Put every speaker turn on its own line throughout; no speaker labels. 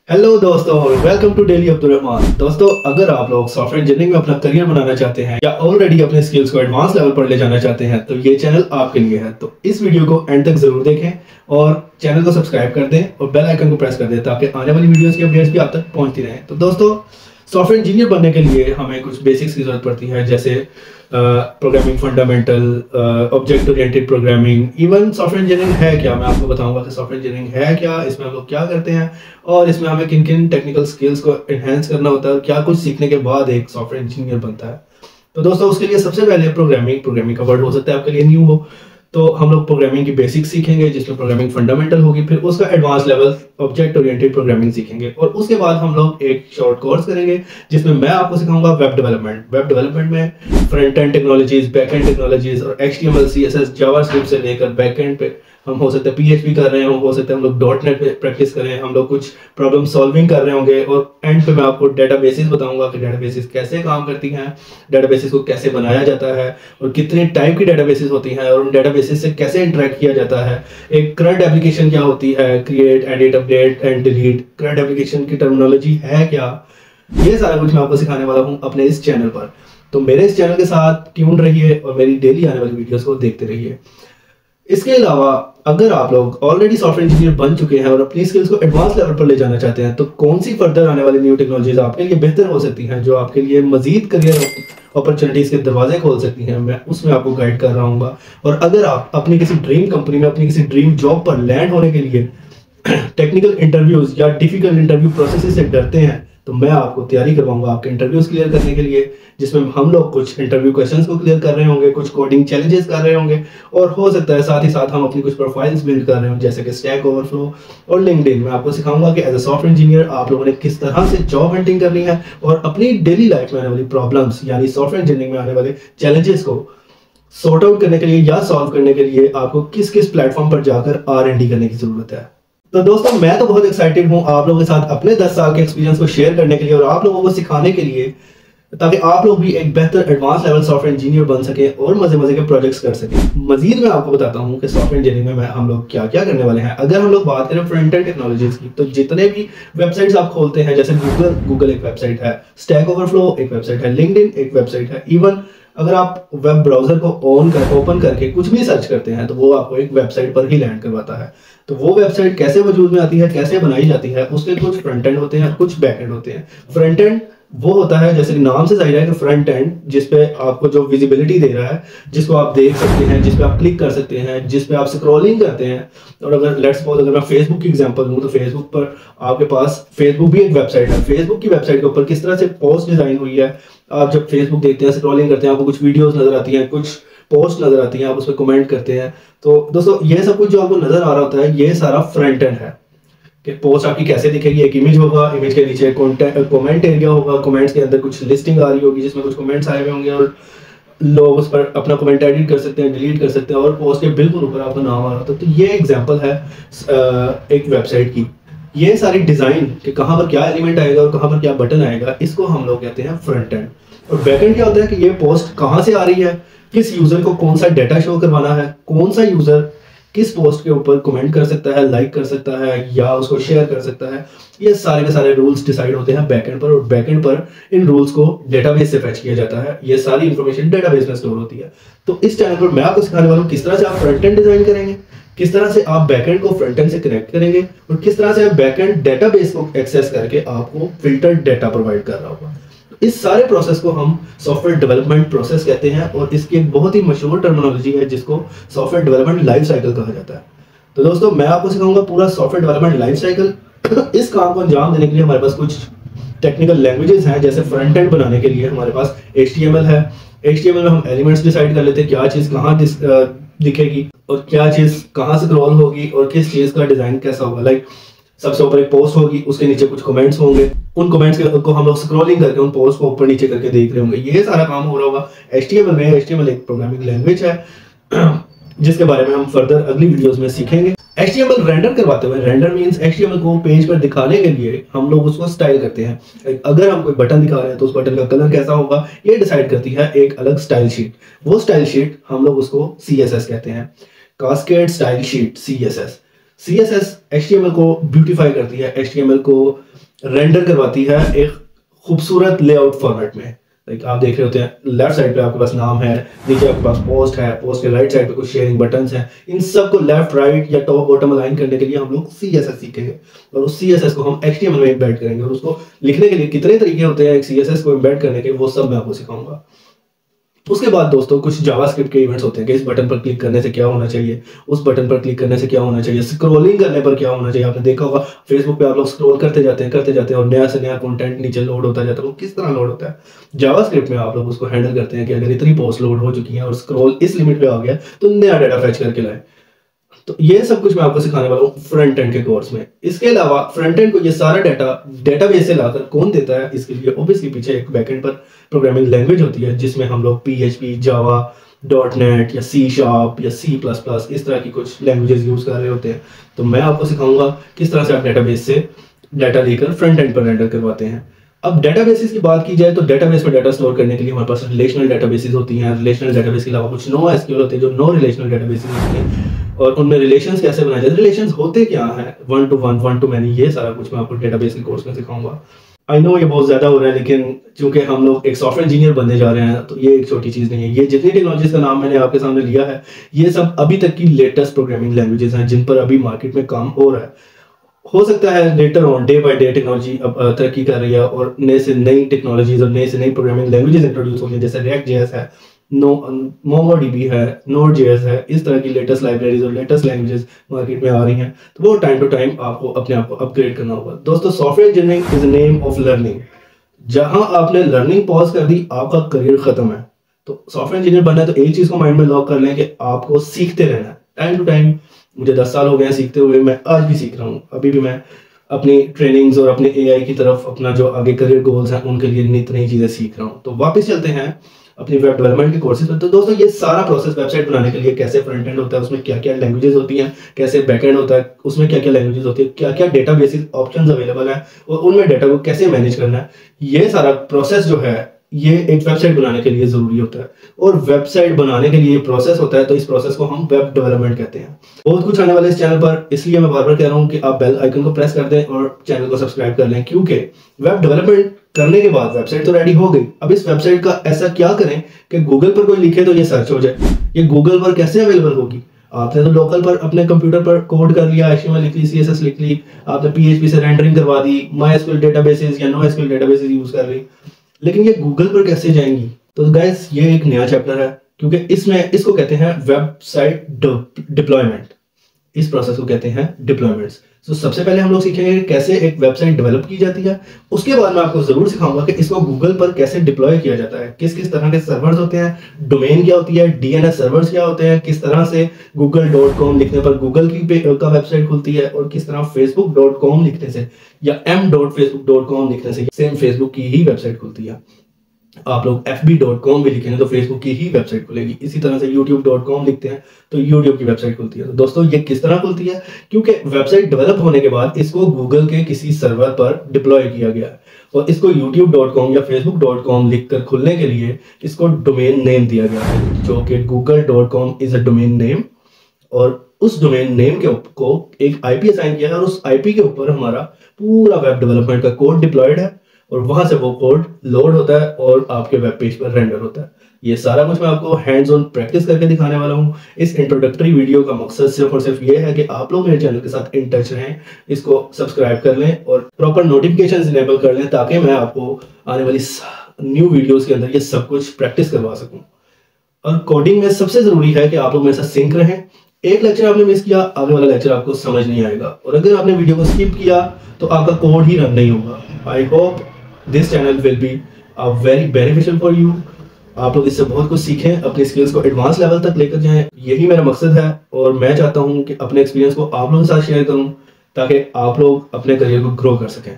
Hello दोस्तों, welcome to daily Abdul Rahman. दोस्तों, अगर आप लोग सॉफ्टवेयर इंजीनियरिंग में अपना करियर बनाना चाहते हैं या ऑलरेडी अपने स्किल्स को एडवांस लेवल पर ले जाना चाहते हैं तो ये चैनल आपके लिए है। तो इस वीडियो को एंड तक जरूर देखें और चैनल को सब्सक्राइब कर दें और बेल आइकन को प्रेस कर दें ताकि आने वाली वीडियोस की अपडेट्स भी आप तक पहुंचती रहें। तो दोस्तों, सॉफ्टवेयर इंजीनियर बनने के लिए हमें कुछ बेसिक्स की जरूरत पड़ती है, जैसे programming fundamental, object oriented programming. Even software engineering है क्या, मैं आपको बताऊंगा कि सॉफ्टवेयर इंजीनियरिंग है क्या, इसमें हम लोग क्या करते हैं और इसमें हमें किन किन टेक्निकल स्किल्स को एनहेंस करना होता है और क्या कुछ सीखने के बाद एक सॉफ्टवेयर इंजीनियर बनता है। तो दोस्तों, उसके लिए सबसे पहले प्रोग्रामिंग का वर्ड हो सकता है आपके लिए न्यू हो, तो हम लोग प्रोग्रामिंग की बेसिक्स सीखेंगे जिसमें प्रोग्रामिंग फंडामेंटल होगी। फिर उसका advance level object oriented programming सीखेंगे और उसके बाद हम लोग एक शॉर्ट कोर्स करेंगे जिसमें मैं आपको सिखाऊंगा वेब डेवलपमेंट में front end technologies, back and technologies और HTML CSS जावास्क्रिप्ट से लेकर बैक एंड पे हम हो सकता है PHP कर रहे हो सकता है हम लोग .NET पे प्रैक्टिस करें, हम लोग कुछ प्रॉब्लम सॉल्विंग कर रहे होंगे और एंड पे मैं आपको डेटाबेसेस बताऊंगा कि डेटाबेसेस कैसे काम करती हैं, डेटाबेसेस को कैसे बनाया जाता है और कितने टाइप की डेटाबेसेस होती हैं और उन डेटाबेसेस से कैसे इंटरेक्ट किया जाता है। एक करंट एप्लीकेशन क्या होती है, create, edit, update and delete, current application की टर्मिनोलॉजी है क्या, ये सारा कुछ मैं आपको सिखाने वाला हूँ अपने इस चैनल पर। तो मेरे इस चैनल के साथ ट्यून रहिए और मेरी डेली आने वाली वीडियोस को देखते रहिए। इसके अलावा अगर आप लोग ऑलरेडी सॉफ्टवेयर इंजीनियर बन चुके हैं और अपनी स्किल्स को एडवांस लेवल पर ले जाना चाहते हैं तो कौन सी फर्दर आने वाली न्यू टेक्नोलॉजीज आपके लिए बेहतर हो सकती हैं, जो आपके लिए मजीद करियर अपॉर्चुनिटीज के दरवाजे खोल सकती हैं, मैं उसमें आपको गाइड कर रहा हूँ। और अगर आप अपनी किसी ड्रीम कंपनी में, अपनी किसी ड्रीम जॉब पर लैंड होने के लिए टेक्निकल इंटरव्यूज या डिफिकल्ट इंटरव्यू प्रोसेस से डरते हैं तो मैं आपको तैयारी करवाऊंगा आपके इंटरव्यूज क्लियर करने के लिए, जिसमें हम लोग कुछ इंटरव्यू क्वेश्चंस को क्लियर कर रहे होंगे, कुछ कोडिंग चैलेंजेस कर रहे होंगे और हो सकता है साथ ही साथ हम अपनी कुछ प्रोफाइल्स बिल्ड कर रहे हो जैसे कि स्टैक ओवरफ्लो और लिंक्डइन। मैं आपको सिखाऊंगा कि एज अ सॉफ्टवेयर इंजीनियर आप लोगों ने किस तरह से जॉब हंटिंग करनी है और अपनी डेली लाइफ में आने वाली प्रॉब्लम्स यानी सॉफ्टवेयर इंजीनियरिंग में आने वाले चैलेंजेस को सॉर्ट आउट करने के लिए या सॉल्व करने के लिए आपको किस किस प्लेटफॉर्म पर जाकर R&D करने की जरूरत है। तो दोस्तों, मैं तो बहुत एक्साइटेड हूं आप लोगों के साथ अपने 10 साल के एक्सपीरियंस को शेयर करने के लिए और आप लोगों को सिखाने के लिए, ताकि आप लोग भी एक बेहतर एडवांस लेवल सॉफ्टवेयर इंजीनियर बन सके और मजे के प्रोजेक्ट्स कर सके। मजीद मैं आपको बताता हूं कि सॉफ्टवेयर इंजीनियरिंग में हम लोग क्या क्या करने वाले हैं। अगर हम लोग बात करें फ्रंट एंड टेक्नोलॉजीज की, तो जितने भी वेबसाइट्स आप खोलते हैं, जैसे गूगल एक वेबसाइट है, स्टैक ओवरफ्लो एक वेबसाइट है, लिंक्डइन एक वेबसाइट है, इवन अगर आप वेब ब्राउजर को ओपन करके कुछ भी सर्च करते हैं तो वो आपको एक वेबसाइट पर ही लैंड करवाता है। तो वो वेबसाइट कैसे वजूद में आती है, कैसे बनाई जाती है, उसके कुछ फ्रंट एंड होते हैं, कुछ बैक एंड होते हैं। फ्रंट एंड वो होता है, जैसे कि नाम से जाहिर है कि फ्रंट एंड, जिसपे आपको जो विजिबिलिटी दे रहा है, जिसको आप देख सकते हैं, जिसपे आप क्लिक कर सकते हैं, जिसपे आप स्क्रॉलिंग करते हैं। और अगर लेट्स सपोज अगर मैं फेसबुक की एग्जांपल दूं तो फेसबुक पर आपके पास, फेसबुक भी एक वेबसाइट है, फेसबुक की वेबसाइट के ऊपर किस तरह से पोस्ट डिजाइन हुई है, आप जब फेसबुक देखते हैं, स्क्रॉलिंग करते हैं, आपको कुछ वीडियोस नजर आती हैं, कुछ पोस्ट नजर आती हैं, आप उस पर कमेंट करते हैं। तो दोस्तों, ये सब कुछ जो आपको नजर आ रहा होता है ये सारा फ्रंट एंड है कि पोस्ट आपकी कैसे दिखेगी। एक इमेज होगा, इमेज के नीचे कमेंट एरिया होगा, कमेंट्स के अंदर कुछ लिस्टिंग आ रही होगी जिसमें कुछ कमेंट्स आए हुए होंगे और लोग उस पर अपना कमेंट एडिट कर सकते हैं, डिलीट कर सकते हैं और पोस्ट के बिल्कुल ऊपर आपका नाम आ रहा होता है। तो ये एग्जांपल है एक वेबसाइट की। ये सारी डिजाइन कि कहाँ पर क्या एलिमेंट आएगा और कहाँ पर क्या बटन आएगा, इसको हम लोग कहते हैं फ्रंट एंड। और बैक एंड क्या होता है कि ये पोस्ट कहाँ से आ रही है, किस यूजर को कौन सा डेटा शो करवाना है, कौन सा यूजर किस पोस्ट के ऊपर कमेंट कर सकता है, लाइक कर सकता है या उसको शेयर कर सकता है, ये सारे के सारे रूल्स डिसाइड होते हैं बैकएंड पर। और बैकएंड पर इन रूल्स को डेटाबेस से फेच किया जाता है, ये सारी इंफॉर्मेशन डेटाबेस में स्टोर होती है। तो इस चैनल पर मैं आपको सिखाने वाला हूँ किस तरह से आप फ्रंट एंड डिजाइन करेंगे, किस तरह से आप बैकएंड को फ्रंट एंड से कनेक्ट करेंगे और किस तरह से आप बैकएंड डेटाबेस को एक्सेस करके आपको फिल्टर्ड डेटा प्रोवाइड कर रहा होगा। इस सारे प्रोसेस को हम सॉफ्टवेयर डेवलपमेंट प्रोसेस कहते हैं और इसकी एक बहुत ही मशहूर टर्मिनोलॉजी है जिसको सॉफ्टवेयर डेवलपमेंट लाइफ साइकिल कहा जाता है। तो दोस्तों, मैं आपको सिखाऊंगा पूरा सॉफ्टवेयर डेवलपमेंट लाइफ साइकिल। इस काम को अंजाम देने के लिए हमारे पास कुछ टेक्निकल लैंग्वेजेस हैं, जैसे फ्रंट एंड बनाने के लिए हमारे पास HTML है। HTML में हम एलिमेंट्स डिसाइड कर लेते हैं, क्या चीज़ कहाँ दिखेगी और क्या चीज़ कहाँ स्क्रॉल होगी और किस चीज़ का डिज़ाइन कैसा होगा। लाइक सबसे ऊपर एक पोस्ट होगी, उसके नीचे कुछ कमेंट्स होंगे, उन कमेंट्स को हम लोग स्क्रॉलिंग करके उन पोस्ट को ऊपर नीचे करके देख रहे होंगे। ये सारा काम हो रहा होगा HTML में। HTML एक प्रोग्रामिंग लैंग्वेज है जिसके बारे में हम फर्दर अगली वीडियोस में सीखेंगे। HTML रेंडर करवाते हुए, रेंडर मींस HTML को पेज पर दिखाने के लिए हम लोग उसको स्टाइल करते हैं। अगर हम कोई बटन दिखा रहे हैं तो उस बटन का कलर कैसा होगा ये डिसाइड करती है एक अलग स्टाइल शीट। वो स्टाइल शीट हम लोग उसको CSS कहते हैं, cascade style sheet CSS। CSS HTML को ब्यूटीफाई करती है, HTML को रेंडर करवाती है एक खूबसूरत लेआउट फॉर्मेट में। लाइक आप देख रहे होते हैं लेफ्ट साइड पे आपके पास नाम है, नीचे आपके पास पोस्ट है, पोस्ट के राइट साइड पे कुछ शेयरिंग बटन्स हैं। इन सब को लेफ्ट राइट या टॉप बॉटम अलाइन करने के लिए हम लोग CSS सीखेंगे और उस CSS को हम HTML में एम्बेड करेंगे और उसको लिखने के लिए कितने तरीके होते हैं एक CSS को एम्बेड करने के, वो सब मैं आपको सिखाऊंगा। उसके बाद दोस्तों कुछ जावास्क्रिप्ट के इवेंट्स होते हैं कि इस बटन पर क्लिक करने से क्या होना चाहिए, उस बटन पर क्लिक करने से क्या होना चाहिए, स्क्रॉलिंग करने पर क्या होना चाहिए। आपने देखा होगा फेसबुक पे आप लोग स्क्रॉल करते जाते हैं और नया से नया कंटेंट नीचे लोड होता जाता है। वो किस तरह लोड होता है, जावास्क्रिप्ट में आप लोग उसको हैंडल करते हैं कि अगर इतनी पोस्ट लोड हो चुकी है और स्क्रॉल इस लिमिट पे आ गया तो नया डाटा फेच करके लाए। तो ये सब कुछ मैं आपको सिखाने वाला हूँ फ्रंट एंड के कोर्स में। इसके अलावा फ्रंट एंड को ये सारा डाटा डेटाबेस से लाकर कौन देता है, इसके लिए ऑब्वियसली पीछे एक बैकएंड पर प्रोग्रामिंग लैंग्वेज होती है जिसमें हम लोग PHP, जावा, .NET या C# या C++ इस तरह की कुछ लैंग्वेजेस यूज कर रहे होते हैं। तो मैं आपको सिखाऊंगा किस तरह से आप डेटाबेस से डाटा लेकर फ्रंट एंड पर रेंडर करवाते हैं। अब डेटाबेसेस की बात की जाए तो डेटाबेस में डाटा स्टोर करने के लिए हमारे पास रिलेशनल डेटाबेसेस होती हैं। रिलेशनल डेटाबेस के अलावा कुछ NoSQL होते हैं जो नो रिलेशनल डेटाबेसेस होते हैं और उनमें रिलेशंस कैसे बनाए जाते हैं, रिलेशंस होते क्या हैं, one two one, one two many, ये सारा कुछ मैं आपको डेटाबेस के कोर्स में सिखाऊंगा। आई नो ये बहुत ज़्यादा हो रहा है, लेकिन चूंकि हम लोग एक सॉफ्टवेयर इंजीनियर बनने जा रहे हैं तो ये एक छोटी चीज़ नहीं है। ये जितनी टेक्नोलॉजीज का नाम मैंने आपके सामने लिया है ये सब अभी तक की लेटेस्ट प्रोग्रामिंग लैंग्वेजेस हैं जिन पर अभी मार्केट में काम हो रहा है। हो सकता है later on day by day technology अब तरक्की कर रही है और नए से नई टेक्नोलॉजीज और नए से नई प्रोग्रामिंग लैंग्वेजेस इंट्रोड्यूस हो गई, जैसे React.js है, MongoDB है, Node.js है। इस तरह की लेटेस्ट लाइब्रेरीज और लेटेस्ट लैंग्वेजेस मार्केट में आ रही हैं, तो वो टाइम टू टाइम आपको अपने आप को अपग्रेड करना होगा। दोस्तों software engineering is name of learning. जहां आपने लर्निंग पॉज कर दी आपका करियर खत्म है। तो सॉफ्टवेयर इंजीनियर बनना है तो एक चीज को माइंड में लॉक कर लें कि आपको सीखते रहना है टाइम टू टाइम। मुझे 10 साल हो गए हैं सीखते हुए, मैं आज भी सीख रहा हूँ। अभी भी मैं अपनी ट्रेनिंग्स और अपने AI की तरफ अपना जो आगे करियर गोल्स हैं उनके लिए नित नई चीजें सीख रहा हूँ। तो वापस चलते हैं अपनी वेब डेवलपमेंट के कोर्सेज पर। तो दोस्तों ये सारा प्रोसेस वेबसाइट बनाने के लिए कैसे फ्रंट एंड होता है, उसमें क्या क्या लैंग्वेजेस होती हैं, कैसे बैक एंड होता है, उसमें क्या क्या लैंग्वेजेस होती है, क्या क्या डेटाबेसेस ऑप्शंस अवेलेबल है और उनमें डाटा को कैसे मैनेज करना है, ये सारा प्रोसेस जो है ये एक वेबसाइट बनाने के लिए जरूरी होता है। और वेबसाइट बनाने के लिए प्रोसेस होता है तो इस प्रोसेस को हम वेब डेवलपमेंट कहते हैं। बहुत कुछ आने वाला है इस चैनल पर, इसलिए मैं बार बार कह रहा हूँ कि आप बेल आइकन को प्रेस कर दें और चैनल को सब्सक्राइब कर लें, क्योंकि वेब डेवलपमेंट करने के बाद वेबसाइट तो रेडी हो गई। अब इस वेबसाइट का ऐसा क्या करें कि गूगल पर कोई लिखे तो ये सर्च हो जाए। ये गूगल पर कैसे अवेलेबल होगी? आपने तो लोकल पर अपने कंप्यूटर पर कोड कर लिया, HTML लिख ली, CSS लिख ली, आपने PHP से रेंडरिंग करवा दी, MySQL डेटाबेसेस या NoSQL डेटाबेसेस यूज कर ली, लेकिन ये गूगल पर कैसे जाएंगी? तो गाइस ये एक नया चैप्टर है, क्योंकि इसमें इसको कहते हैं वेबसाइट डिप्लॉयमेंट। इस प्रोसेस को कहते हैं डिप्लॉयमेंट्स। तो सबसे पहले हम लोग सीखेंगे कैसे एक वेबसाइट डेवलप की जाती है। उसके बाद मैं आपको जरूर सिखाऊंगा कि इसको गूगल पर कैसे डिप्लॉय किया जाता है, किस किस तरह के सर्वर्स होते हैं, डोमेन क्या होती है, DNS सर्वर्स क्या होते हैं, किस तरह से google.com लिखने पर गूगल की का वेबसाइट खुलती है और किस तरह facebook.com लिखने से या m.facebook.com लिखने से सेम फेसबुक की ही वेबसाइट खुलती है। आप लोग fb.com भी लिखेंगे तो फेसबुक की ही वेबसाइट खुलेगी। इसी तरह से youtube.com लिखते हैं तो यूट्यूब की वेबसाइट खुलती है। तो दोस्तों ये किस तरह खुलती है? क्योंकि वेबसाइट डेवलप होने के बाद इसको गूगल के किसी सर्वर पर डिप्लॉय किया गया है और इसको youtube.com या facebook.com लिखकर खुलने के लिए इसको डोमेन नेम दिया गया है, जो कि google.com is a domain name. और उस डोमेन नेम को एक IP असाइन किया है और उस IP के ऊपर हमारा पूरा वेब डेवलपमेंट का कोड डिप्लॉयड है और वहां से वो कोड लोड होता है और आपके वेब पेज पर रेंडर होता है। ये सारा कुछ मैं आपको हैंड्स ऑन प्रैक्टिस करके दिखाने वाला हूँ। इस इंट्रोडक्टरी वीडियो का मकसद सिर्फ और सिर्फ ये है कि आप लोग मेरे चैनल के साथ इन टच रहें, इसको सब्सक्राइब कर लें और प्रॉपर नोटिफिकेशन इनेबल कर लें, ताकि मैं आपको आने वाली न्यू वीडियोस के अंदर ये सब कुछ प्रैक्टिस करवा सकूँ। और कोडिंग में सबसे जरूरी है कि आप लोग मेरे साथ सिंक रहें। एक लेक्चर आपने मिस किया, आगे वाला लेक्चर आपको समझ नहीं आएगा, और अगर आपने वीडियो को स्किप किया तो आपका कोड ही रन नहीं होगा। I hope this channel will be very beneficial for you. आप लोग इससे बहुत कुछ सीखें, अपनी स्किल्स को एडवांस लेवल तक लेकर जाएं, यही मेरा मकसद है। और मैं चाहता हूं कि अपने एक्सपीरियंस को आप लोगों के साथ शेयर करूं ताकि आप लोग अपने करियर को ग्रो कर सकें।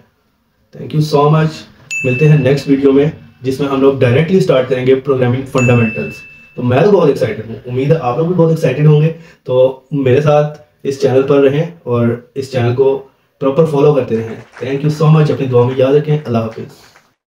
Thank you so much. मिलते हैं नेक्स्ट वीडियो में, जिसमें हम लोग डायरेक्टली स्टार्ट करेंगे प्रोग्रामिंग फंडामेंटल्स। तो मैं तो बहुत एक्साइटेड हूँ, उम्मीद है आप लोग भी बहुत एक्साइटेड होंगे। तो मेरे साथ इस चैनल पर रहें और इस चैनल को प्रॉपर फॉलो करते रहें। Thank you so much. अपनी दुआ में याद रखें। अल्लाह हाफिज़।